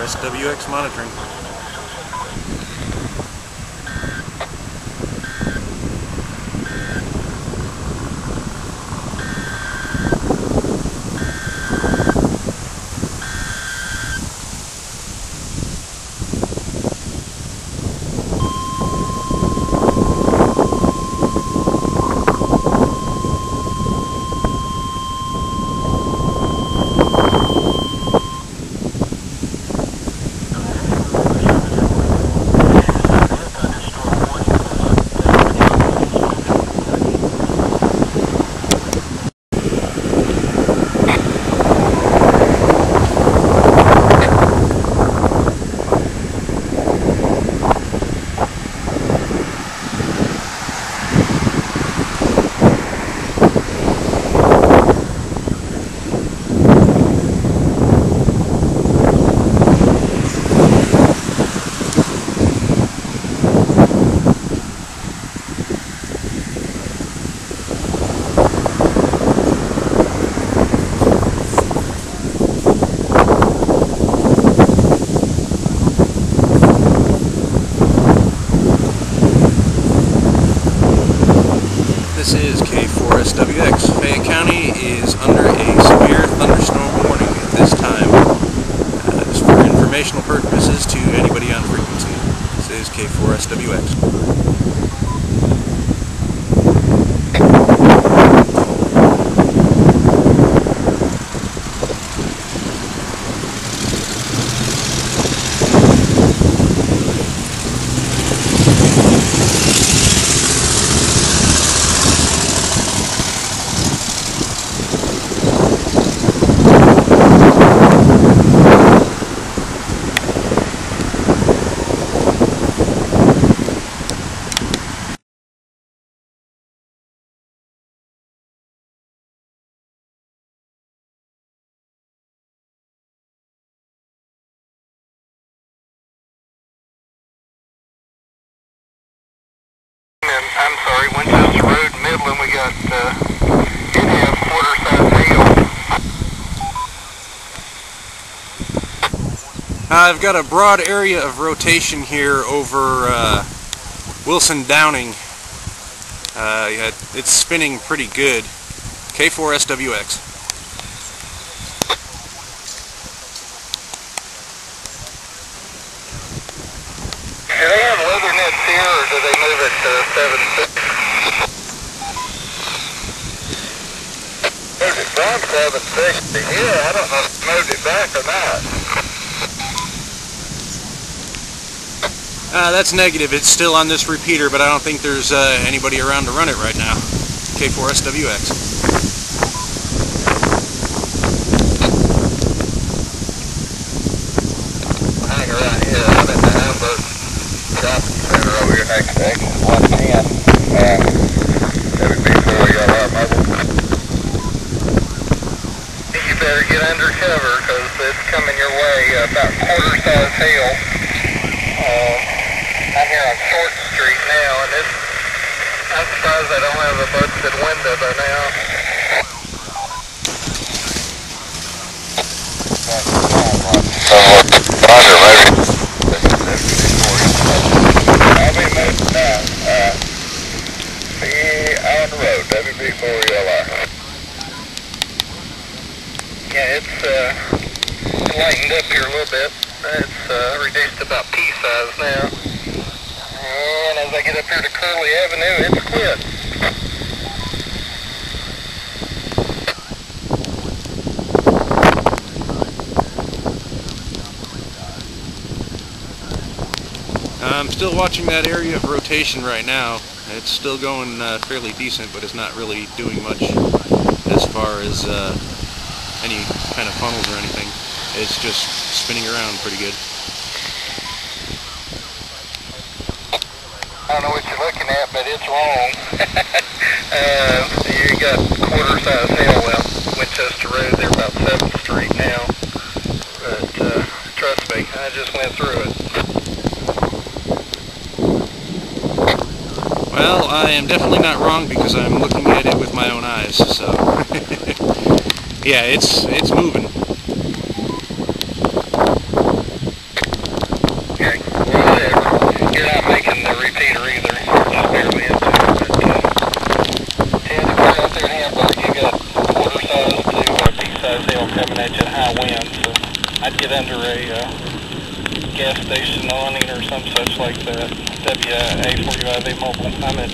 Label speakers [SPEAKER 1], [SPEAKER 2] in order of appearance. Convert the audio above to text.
[SPEAKER 1] K4SWX monitoring. This is K4SWX. Fayette County is under a severe thunderstorm warning at this time. Just for informational purposes to anybody on frequency. This is K4SWX.
[SPEAKER 2] I'm sorry, Winchester Road, Midland, we got, it has quarter-size hail.
[SPEAKER 1] I've got a broad area of rotation here over Wilson Downing. Yeah, it's spinning pretty good. K4SWX.
[SPEAKER 2] Do they have weather nets here, or do they move it to 7-6? Moved it from 760. Yeah, I don't know if they moved it back or not.
[SPEAKER 1] That's negative. It's still on this repeater, but I don't think there's anybody around to run it right now. K4SWX.
[SPEAKER 2] Hang around here. I'm in the Hamburg shopping center over here next to exit 110. That would be before we got our mobile. You better get under cover because it's coming your way. About quarter-size hail. I'm here on Short Street now, and I'm surprised I don't have a busted window by now. I'll be moving now. Be on the road, WB4LR. Yeah, it's lightened up here a little bit. It's reduced to about pea size now. And as I get up here to Curly Avenue, it's quit.
[SPEAKER 1] I'm still watching that area of rotation right now. It's still going fairly decent, but it's not really doing much as far as any kind of funnels or anything. It's just spinning around pretty good.
[SPEAKER 2] I don't know what you're looking at, but it's wrong. You got quarter-size hail well, Winchester Road. They're about 7th Street now. But trust me, I just went through it.
[SPEAKER 1] Well, I am definitely not wrong because I'm looking at it with my own eyes, so yeah, it's moving.
[SPEAKER 2] repeater either, just barely into it. But yeah, the car out there in Hamburg, you got quarter size to pea-size hail coming at you in high wind, so I'd get under a gas station awning or some such like that. WA45A mobile. I'm at